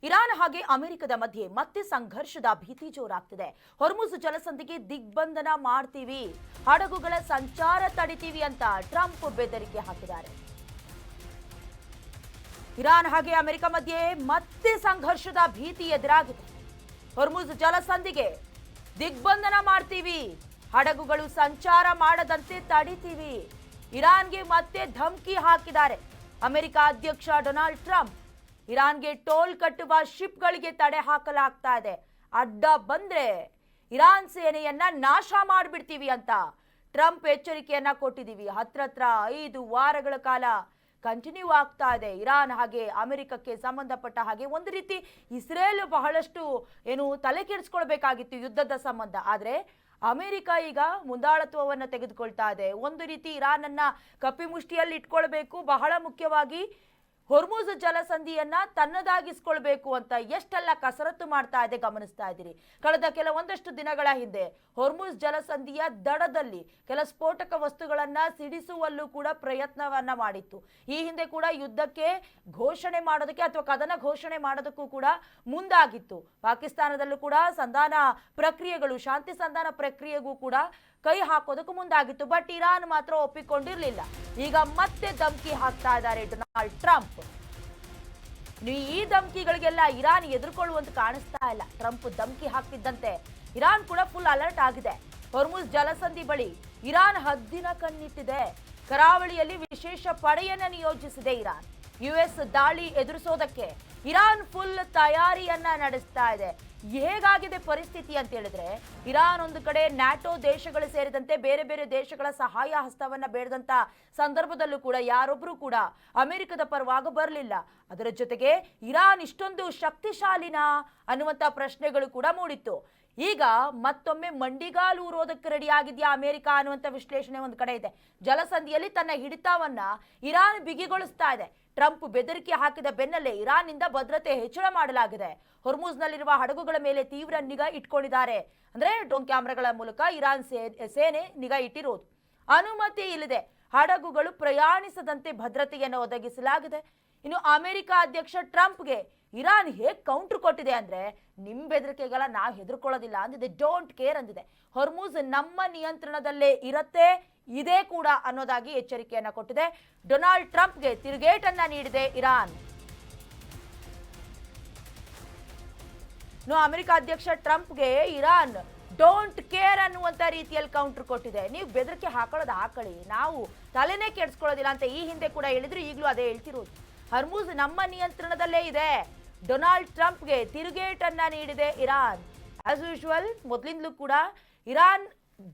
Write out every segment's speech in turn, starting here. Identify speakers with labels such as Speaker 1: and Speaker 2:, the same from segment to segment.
Speaker 1: Iran ಹಾಗೆ ಅಮೆರಿಕದ ಮಧ್ಯೆ ಮತ್ತೆ ಸಂಘರ್ಷದ ಭೀತಿ ಜೋರಾಗ್ತಿದೆ. ಹೊರ್ಮುಜ್ ಜಲಸಂಧಿಗೆ ದಿಗ್ಬಂಧನ ಮಾಡ್ತೀವಿ, ಹಡಗುಗಳ ಸಂಚಾರ ತಡಿತೀವಿ ಅಂತ ಟ್ರಂಪ್ ಬೆದರಿಕೆ ಹಾಕಿದ್ದಾರೆ. ಇರಾನ್ ಹಾಗೆ ಅಮೆರಿಕ ಮಧ್ಯೆ ಮತ್ತೆ ಸಂಘರ್ಷದ ಭೀತಿ ಎದುರಾಗಿದೆ. ಹೊರ್ಮುಜ್ ಜಲಸಂಧಿಗೆ ದಿಗ್ಬಂಧನ ಮಾಡ್ತೀವಿ, ಹಡಗುಗಳು ಸಂಚಾರ ಮಾಡದಂತೆ ತಡಿತೀವಿ, ಇರಾನ್ಗೆ ಮತ್ತೆ ಧಮಕಿ ಹಾಕಿದ್ದಾರೆ. ಅಮೆರಿಕ ಅಧ್ಯಕ್ಷ ಡೊನಾಲ್ಡ್ ಟ್ರಂಪ್ ಇರಾನ್ಗೆ ಟೋಲ್ ಕಟ್ಟುವ ಶಿಪ್ಗಳಿಗೆ ತಡೆ ಹಾಕಲಾಗ್ತಾ ಇದೆ, ಅಡ್ಡ ಬಂದ್ರೆ ಇರಾನ್ ಸೇನೆಯನ್ನ ನಾಶ ಮಾಡಿಬಿಡ್ತೀವಿ ಅಂತ ಟ್ರಂಪ್ ಎಚ್ಚರಿಕೆಯನ್ನ ಕೊಟ್ಟಿದ್ದೀವಿ. ಹತ್ರ 5 ವಾರಗಳ ಕಾಲ ಕಂಟಿನ್ಯೂ ಆಗ್ತಾ ಇದೆ ಇರಾನ್ ಹಾಗೆ ಅಮೆರಿಕಕ್ಕೆ ಸಂಬಂಧಪಟ್ಟ ಹಾಗೆ. ಒಂದು ರೀತಿ ಇಸ್ರೇಲ್ ಬಹಳಷ್ಟು ತಲೆ ಕೆಡಿಸ್ಕೊಳ್ಬೇಕಾಗಿತ್ತು ಯುದ್ಧದ ಸಂಬಂಧ, ಆದ್ರೆ ಅಮೆರಿಕ ಈಗ ಮುಂದಾಳತ್ವವನ್ನು ತೆಗೆದುಕೊಳ್ತಾ ಇದೆ. ಒಂದು ರೀತಿ ಇರಾನ್ ಅನ್ನ ಕಪಿಮುಷ್ಟಿಯಲ್ಲಿ ಇಟ್ಕೊಳ್ಬೇಕು, ಬಹಳ ಮುಖ್ಯವಾಗಿ ಹೊರ್ಮುಜ್ ಜಲಸಂಧಿಯನ್ನ ತನ್ನದಾಗಿಸ್ಕೊಳ್ಬೇಕು ಅಂತ ಎಷ್ಟೆಲ್ಲ ಕಸರತ್ತು ಮಾಡ್ತಾ ಇದೆ ಗಮನಿಸ್ತಾ ಇದ್ದೀರಿ. ಕಳೆದ ಕೆಲವೊಂದಷ್ಟು ದಿನಗಳ ಹಿಂದೆ ಹೊರ್ಮುಜ್ ಜಲಸಂಧಿಯ ದಡದಲ್ಲಿ ಕೆಲ ಸ್ಫೋಟಕ ವಸ್ತುಗಳನ್ನ ಸಿಡಿಸುವಲ್ಲೂ ಕೂಡ ಪ್ರಯತ್ನವನ್ನ ಮಾಡಿತ್ತು. ಈ ಹಿಂದೆ ಕೂಡ ಯುದ್ಧಕ್ಕೆ ಘೋಷಣೆ ಮಾಡೋದಕ್ಕೆ ಅಥವಾ ಕದನ ಘೋಷಣೆ ಮಾಡೋದಕ್ಕೂ ಕೂಡ ಮುಂದಾಗಿತ್ತು. ಪಾಕಿಸ್ತಾನದಲ್ಲೂ ಕೂಡ ಶಾಂತಿ ಸಂಧಾನ ಪ್ರಕ್ರಿಯೆಗೂ ಕೂಡ ಕೈ ಹಾಕೋದಕ್ಕೂ ಮುಂದಾಗಿತ್ತು. ಬಟ್ ಇರಾನ್ ಮಾತ್ರ ಒಪ್ಪಿಕೊಂಡಿರಲಿಲ್ಲ. ಈಗ ಮತ್ತೆ ಧಮಕಿ ಹಾಕ್ತಾ ಇದ್ದಾರೆ ಡೊನಾಲ್ಡ್ ಟ್ರಂಪ್. ಈ ಧಮಕಿಗಳಿಗೆಲ್ಲ ಇರಾನ್ ಎದುರ್ಕೊಳ್ಳುವಂತ ಕಾಣಿಸ್ತಾ ಇಲ್ಲ. ಟ್ರಂಪ್ ಧಮಕಿ ಹಾಕ್ತಿದ್ದಂತೆ ಇರಾನ್ ಕೂಡ ಫುಲ್ ಅಲರ್ಟ್ ಆಗಿದೆ. ಹೊರ್ಮುಜ್ ಜಲಸಂಧಿ ಬಳಿ ಇರಾನ್ ಹದ್ದಿನ ಕಣ್ಣಿಟ್ಟಿದೆ. ಕರಾವಳಿಯಲ್ಲಿ ವಿಶೇಷ ಪಡೆಯನ್ನ ನಿಯೋಜಿಸಿದೆ ಇರಾನ್. ಯುಎಸ್ ದಾಳಿ ಎದುರಿಸೋದಕ್ಕೆ ಇರಾನ್ ಫುಲ್ ತಯಾರಿಯನ್ನ ನಡೆಸ್ತಾ ಇದೆ. ಹೇಗಾಗಿದೆ ಪರಿಸ್ಥಿತಿ ಅಂತ ಹೇಳಿದ್ರೆ, ಇರಾನ್ ಒಂದು ಕಡೆ ನ್ಯಾಟೋ ದೇಶಗಳು ಸೇರಿದಂತೆ ಬೇರೆ ಬೇರೆ ದೇಶಗಳ ಸಹಾಯ ಹಸ್ತವನ್ನ ಬೇಡದಂತ ಸಂದರ್ಭದಲ್ಲೂ ಕೂಡ ಯಾರೊಬ್ರು ಕೂಡ ಅಮೆರಿಕದ ಪರವಾಗಿ ಬರಲಿಲ್ಲ. ಅದರ ಜೊತೆಗೆ ಇರಾನ್ ಇಷ್ಟೊಂದು ಶಕ್ತಿಶಾಲಿನಾ ಅನ್ನುವಂತ ಪ್ರಶ್ನೆಗಳು ಕೂಡ ಮೂಡಿತ್ತು. ಈಗ ಮತ್ತೊಮ್ಮೆ ಮಂಡಿಗಾಲು ಊರೋದಕ್ಕೆ ರೆಡಿ ಆಗಿದೆಯಾ ಅಮೆರಿಕ ಅನ್ನುವಂಥ ವಿಶ್ಲೇಷಣೆ ಒಂದು ಕಡೆ ಇದೆ. ಜಲಸಂಧಿಯಲ್ಲಿ ತನ್ನ ಹಿಡಿತವನ್ನ ಇರಾನ್ ಬಿಗಿಗೊಳಿಸ್ತಾ ಇದೆ. ಟ್ರಂಪ್ ಬೆದರಿಕೆ ಹಾಕಿದ ಬೆನ್ನಲ್ಲೇ ಇರಾನ್ನಿಂದ ಭದ್ರತೆ ಹೆಚ್ಚಳ ಮಾಡಲಾಗಿದೆ. ಹೊರ್ಮುಜ್ನಲ್ಲಿರುವ ಹಡಗುಗಳ ಮೇಲೆ ತೀವ್ರ ನಿಗಾ ಇಟ್ಕೊಂಡಿದ್ದಾರೆ. ಅಂದ್ರೆ ಡ್ರೋನ್ ಕ್ಯಾಮೆರಾಗಳ ಮೂಲಕ ಇರಾನ್ ಸೇನೆ ನಿಗಾ ಇಟ್ಟಿರೋದು. ಅನುಮತಿ ಇಲ್ಲದೆ ಹಡಗುಗಳು ಪ್ರಯಾಣಿಸದಂತೆ ಭದ್ರತೆಯನ್ನು ಒದಗಿಸಲಾಗಿದೆ. ಇನ್ನು ಅಮೆರಿಕ ಅಧ್ಯಕ್ಷ ಟ್ರಂಪ್ಗೆ ಇರಾನ್ ಹೇಗೆ ಕೌಂಟರ್ ಕೊಟ್ಟಿದೆ ಅಂದ್ರೆ, ನಿಮ್ ಬೆದರಿಕೆಗೆಲ್ಲ ನಾವು ಹೆದರ್ಕೊಳ್ಳೋದಿಲ್ಲ ಅಂದಿದೆ. ಡೋಂಟ್ ಕೇರ್ ಅಂದಿದೆ. ಹೊರ್ಮುಜ್ ನಮ್ಮ ನಿಯಂತ್ರಣದಲ್ಲೇ ಇರತ್ತೆ, ಇದೇ ಕೂಡ ಅನ್ನೋದಾಗಿ ಎಚ್ಚರಿಕೆಯನ್ನ ಕೊಟ್ಟಿದೆ. ಡೊನಾಲ್ಡ್ ಟ್ರಂಪ್ಗೆ ತಿರುಗೇಟನ್ನ ನೀಡಿದೆ ಇರಾನ್. ಅಮೆರಿಕ ಅಧ್ಯಕ್ಷ ಟ್ರಂಪ್ಗೆ ಇರಾನ್ ಡೋಂಟ್ ಕೇರ್ ಅನ್ನುವಂತ ರೀತಿಯಲ್ಲಿ ಕೌಂಟರ್ ಕೊಟ್ಟಿದೆ. ನೀವು ಬೆದರಿಕೆ ಹಾಕೊಳ್ಳಿ, ನಾವು ತಲೆನೇ ಕೆಡಿಸ್ಕೊಳ್ಳೋದಿಲ್ಲ ಅಂತ ಈ ಹಿಂದೆ ಕೂಡ ಹೇಳಿದ್ರು, ಈಗಲೂ ಅದೇ ಹೇಳ್ತಿರೋದು. ಹೊರ್ಮುಜ್ ನಮ್ಮ ನಿಯಂತ್ರಣದಲ್ಲೇ ಇದೆ. ಡೊನಾಲ್ಡ್ ಟ್ರಂಪ್ಗೆ ತಿರುಗೇಟನ್ನ ನೀಡಿದೆ ಇರಾನ್. ಆಸ್ ಯೂಶುವಲ್ ಮೊದಲಿಂದಲೂ ಕೂಡ ಇರಾನ್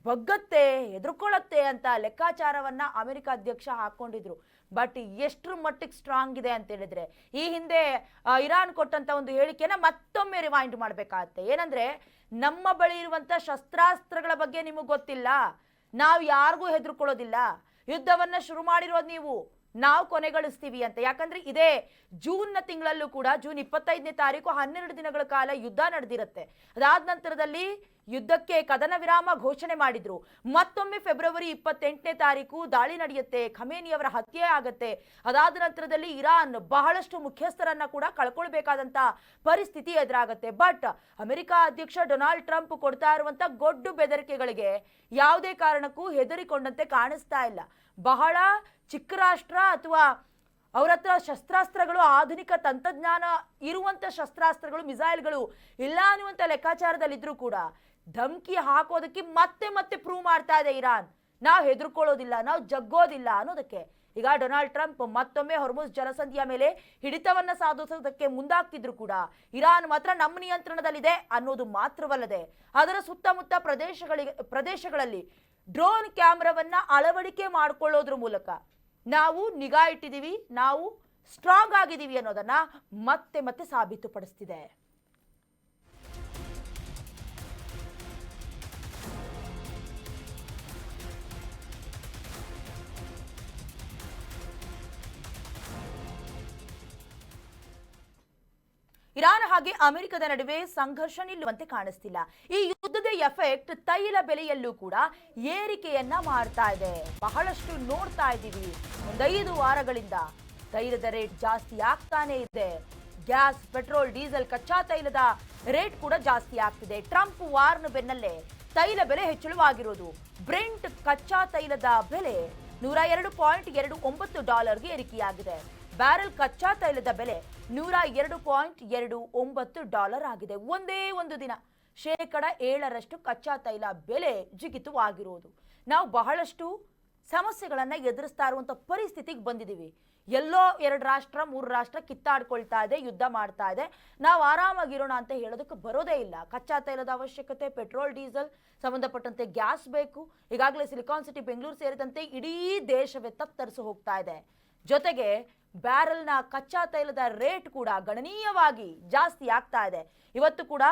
Speaker 1: ಬಗ್ಗತ್ತೆ, ಎದುರ್ಕೊಳ್ಳುತ್ತೆ ಅಂತ ಲೆಕ್ಕಾಚಾರವನ್ನ ಅಮೆರಿಕ ಅಧ್ಯಕ್ಷ ಹಾಕೊಂಡಿದ್ರು. ಬಟ್ ಎಷ್ಟರ ಮಟ್ಟಿಗೆ ಸ್ಟ್ರಾಂಗ್ ಇದೆ ಅಂತ ಹೇಳಿದ್ರೆ, ಈ ಹಿಂದೆ ಇರಾನ್ ಕೊಟ್ಟಂತ ಒಂದು ಹೇಳಿಕೆನ ಮತ್ತೊಮ್ಮೆ ರಿವೈಂಡ್ ಮಾಡ್ಬೇಕಾಗತ್ತೆ. ಏನಂದ್ರೆ, ನಮ್ಮ ಬಳಿ ಇರುವಂತ ಶಸ್ತ್ರಾಸ್ತ್ರಗಳ ಬಗ್ಗೆ ನಿಮಗೆ ಗೊತ್ತಿಲ್ಲ, ನಾವು ಯಾರಿಗೂ ಹೆದರ್ಕೊಳ್ಳೋದಿಲ್ಲ, ಯುದ್ಧವನ್ನ ಶುರು ಮಾಡಿರೋದು ನೀವು, ನಾವು ಕೊನೆಗಳಿಸ್ತೀವಿ ಅಂತ. ಯಾಕಂದ್ರೆ ಇದೇ ಜೂನ್ ತಿಂಗಳಲ್ಲೂ ಕೂಡ ಜೂನ್ 25ನೇ ತಾರೀಕು 12 ದಿನಗಳ ಕಾಲ ಯುದ್ಧ ನಡೆದಿರುತ್ತೆ. ಅದಾದ ನಂತರದಲ್ಲಿ ಯುದ್ಧಕ್ಕೆ ಕದನ ವಿರಾಮ ಘೋಷಣೆ ಮಾಡಿದ್ರು. ಮತ್ತೊಮ್ಮೆ ಫೆಬ್ರವರಿ 28ನೇ ತಾರೀಕು ದಾಳಿ ನಡೆಯುತ್ತೆ, ಖಮೇನಿಯವರ ಹತ್ಯೆ ಆಗತ್ತೆ. ಅದಾದ ನಂತರದಲ್ಲಿ ಇರಾನ್ ಬಹಳಷ್ಟು ಮುಖ್ಯಸ್ಥರನ್ನ ಕೂಡ ಕಳ್ಕೊಳ್ಬೇಕಾದಂತ ಪರಿಸ್ಥಿತಿ ಎದುರಾಗತ್ತೆ. ಬಟ್ ಅಮೆರಿಕ ಅಧ್ಯಕ್ಷ ಡೊನಾಲ್ಡ್ ಟ್ರಂಪ್ ಕೊಡ್ತಾ ಇರುವಂತ ಗೊಡ್ಡು ಬೆದರಿಕೆಗಳಿಗೆ ಯಾವುದೇ ಕಾರಣಕ್ಕೂ ಹೆದರಿಕೊಂಡಂತೆ ಕಾಣಿಸ್ತಾ ಇಲ್ಲ. ಬಹಳ ಚಿಕ್ಕ ರಾಷ್ಟ್ರ ಅಥವಾ ಅವರ ಹತ್ರ ಶಸ್ತ್ರಾಸ್ತ್ರಗಳು, ಆಧುನಿಕ ತಂತ್ರಜ್ಞಾನ ಇರುವಂತ ಶಸ್ತ್ರಾಸ್ತ್ರಗಳು, ಮಿಸೈಲ್ಗಳು ಇಲ್ಲ ಅನ್ನುವಂಥ ಲೆಕ್ಕಾಚಾರದಲ್ಲಿದ್ರೂ ಕೂಡ ಧಮಕಿ ಹಾಕೋದಕ್ಕೆ ಮತ್ತೆ ಮತ್ತೆ ಪ್ರೂವ್ ಮಾಡ್ತಾ ಇದೆ ಇರಾನ್. ನಾವು ಹೆದರ್ಕೊಳ್ಳೋದಿಲ್ಲ, ನಾವು ಜಗ್ಗೋದಿಲ್ಲ ಅನ್ನೋದಕ್ಕೆ. ಈಗ ಡೊನಾಲ್ಡ್ ಟ್ರಂಪ್ ಮತ್ತೊಮ್ಮೆ ಹೊರ್ಮುಜ್ ಜಲಸಂಧಿಯ ಮೇಲೆ ಹಿಡಿತವನ್ನ ಸಾಧಿಸೋದಕ್ಕೆ ಮುಂದಾಗ್ತಿದ್ರು ಕೂಡ ಇರಾನ್ ಮಾತ್ರ ನಮ್ಮ ನಿಯಂತ್ರಣದಲ್ಲಿದೆ ಅನ್ನೋದು ಮಾತ್ರವಲ್ಲದೆ ಅದರ ಸುತ್ತಮುತ್ತ ಪ್ರದೇಶಗಳಲ್ಲಿ ಡ್ರೋನ್ ಕ್ಯಾಮೆರಾವನ್ನ ಅಳವಡಿಕೆ ಮಾಡಿಕೊಳ್ಳೋದ್ರ ಮೂಲಕ ನಾವು ನಿಗಾ ಇಟ್ಟಿದ್ದೀವಿ, ನಾವು ಸ್ಟ್ರಾಂಗ್ ಆಗಿದ್ದೀವಿ ಅನ್ನೋದನ್ನ ಮತ್ತೆ ಮತ್ತೆ ಸಾಬೀತುಪಡಿಸ್ತಿದೆ. ಇರಾನ್ ಹಾಗೆ ಅಮೆರಿಕದ ನಡುವೆ ಸಂಘರ್ಷ ನಿಲ್ಲುವಂತೆ ಕಾಣಿಸ್ತಿಲ್ಲ. ಈ ಯುದ್ಧದ ಎಫೆಕ್ಟ್ ತೈಲ ಬೆಲೆಯಲ್ಲೂ ಕೂಡ ಏರಿಕೆಯನ್ನ ಮಾಡ್ತಾ ಇದೆ. ಬಹಳಷ್ಟು ನೋಡ್ತಾ ಇದ್ದೀವಿ, 5 ವಾರಗಳಿಂದ ತೈಲದ ರೇಟ್ ಜಾಸ್ತಿ ಆಗ್ತಾನೆ ಇದೆ. ಗ್ಯಾಸ್, ಪೆಟ್ರೋಲ್, ಡೀಸೆಲ್, ಕಚ್ಚಾ ತೈಲದ ರೇಟ್ ಕೂಡ ಜಾಸ್ತಿ ಆಗ್ತಿದೆ. ಟ್ರಂಪ್ ವಾರ್ನ ಬೆನ್ನಲ್ಲೇ ತೈಲ ಬೆಲೆ ಹೆಚ್ಚಳವಾಗಿರೋದು. ಬ್ರೆಂಟ್ ಕಚ್ಚಾ ತೈಲದ ಬೆಲೆ $102.29 ಏರಿಕೆಯಾಗಿದೆ. ಬ್ಯಾರೆಲ್ ಕಚ್ಚಾ ತೈಲದ ಬೆಲೆ $102.29 ಆಗಿದೆ. ಒಂದೇ ಒಂದು ದಿನ 7% ಕಚ್ಚಾ ತೈಲ ಬೆಲೆ ಜಿಗಿತವಾಗಿರೋದು. ನಾವು ಬಹಳಷ್ಟು ಸಮಸ್ಯೆಗಳನ್ನ ಎದುರಿಸ್ತಾ ಇರುವಂತ ಪರಿಸ್ಥಿತಿಗೆ ಬಂದಿದ್ದೀವಿ. ಎಲ್ಲೋ 2 ರಾಷ್ಟ್ರ 3 ರಾಷ್ಟ್ರ ಕಿತ್ತಾಡ್ಕೊಳ್ತಾ ಇದೆ, ಯುದ್ಧ ಮಾಡ್ತಾ ಇದೆ. ನಾವು ಆರಾಮಾಗಿರೋಣ ಅಂತ ಹೇಳೋದಕ್ಕೆ ಬರೋದೇ ಇಲ್ಲ. ಕಚ್ಚಾ ತೈಲದ ಅವಶ್ಯಕತೆ, ಪೆಟ್ರೋಲ್, ಡೀಸೆಲ್ ಸಂಬಂಧಪಟ್ಟಂತೆ ಗ್ಯಾಸ್ ಬೇಕು. ಈಗಾಗಲೇ ಸಿಲಿಕಾನ್ ಸಿಟಿ ಬೆಂಗಳೂರು ಸೇರಿದಂತೆ ಇಡೀ ದೇಶವೇ ತತ್ತರಿಸಿ ಹೋಗ್ತಾ ಇದೆ. ಜೊತೆಗೆ ಬ್ಯಾರೆಲ್ನ ಕಚ್ಚಾ ತೈಲದ ರೇಟ್ ಕೂಡ ಗಣನೀಯವಾಗಿ ಜಾಸ್ತಿ ಆಗ್ತಾ ಇದೆ. ಇವತ್ತು ಕೂಡ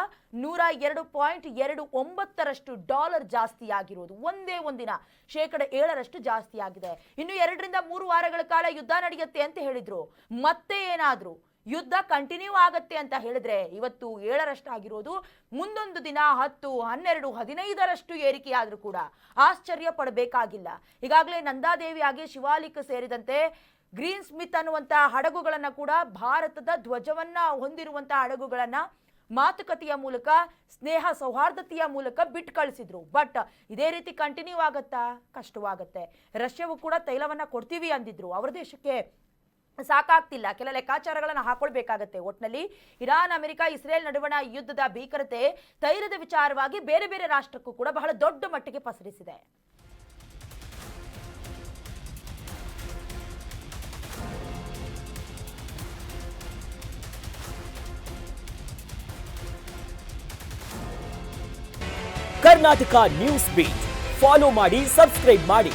Speaker 1: $102.29 ಜಾಸ್ತಿ ಆಗಿರೋದು. ಒಂದೇ ಒಂದಿನ 7% ಜಾಸ್ತಿ ಆಗಿದೆ. ಇನ್ನು 2 ರಿಂದ 3 ವಾರಗಳ ಕಾಲ ಯುದ್ಧ ನಡೆಯುತ್ತೆ ಅಂತ ಹೇಳಿದ್ರು. ಮತ್ತೆ ಏನಾದ್ರು ಯುದ್ಧ ಕಂಟಿನ್ಯೂ ಆಗತ್ತೆ ಅಂತ ಹೇಳಿದ್ರೆ ಇವತ್ತು 7% ಆಗಿರೋದು. ಮುಂದೊಂದು ದಿನ 10, 12, 15 ಏರಿಕೆಯಾದ್ರೂ ಕೂಡ ಆಶ್ಚರ್ಯ ಪಡಬೇಕಾಗಿಲ್ಲ. ಈಗಾಗಲೇ ನಂದಾದೇವಿ ಹಾಗೆ ಶಿವಾಲಿಕ್ ಸೇರಿದಂತೆ ಗ್ರೀನ್ ಸ್ಮಿತ್ ಅನ್ನುವಂತಹ ಹಡಗುಗಳನ್ನ ಕೂಡ ಭಾರತದ ಧ್ವಜವನ್ನ ಹೊಂದಿರುವಂತಹ ಹಡಗುಗಳನ್ನ ಮಾತುಕತೆಯ ಮೂಲಕ, ಸ್ನೇಹ ಸೌಹಾರ್ದತೆಯ ಮೂಲಕ ಬಿಟ್ಟು ಕಳಿಸಿದ್ರು. ಬಟ್ ಇದೇ ರೀತಿ ಕಂಟಿನ್ಯೂ ಆಗತ್ತಾ? ಕಷ್ಟವಾಗತ್ತೆ. ರಷ್ಯಾವು ಕೂಡ ತೈಲವನ್ನ ಕೊಡ್ತೀವಿ ಅಂದಿದ್ರು. ಅವರ ದೇಶಕ್ಕೆ ಸಾಕಾಗ್ತಿಲ್ಲ. ಕೆಲ ಲೆಕ್ಕಾಚಾರಗಳನ್ನು ಹಾಕೊಳ್ಬೇಕಾಗತ್ತೆ. ಒಟ್ನಲ್ಲಿ ಇರಾನ್, ಅಮೆರಿಕ, ಇಸ್ರೇಲ್ ನಡುವಣ ಯುದ್ಧದ ಭೀಕರತೆ ತೈಲದ ವಿಚಾರವಾಗಿ ಬೇರೆ ಬೇರೆ ರಾಷ್ಟ್ರಕ್ಕೂ ಕೂಡ ಬಹಳ ದೊಡ್ಡ ಮಟ್ಟಿಗೆ ಪಸರಿಸಿದೆ.
Speaker 2: ಕರ್ನಾಟಕ ನ್ಯೂಸ್ ಬೀಟ್ ಫಾಲೋ ಮಾಡಿ, ಸಬ್ಸ್ಕ್ರೈಬ್ ಮಾಡಿ.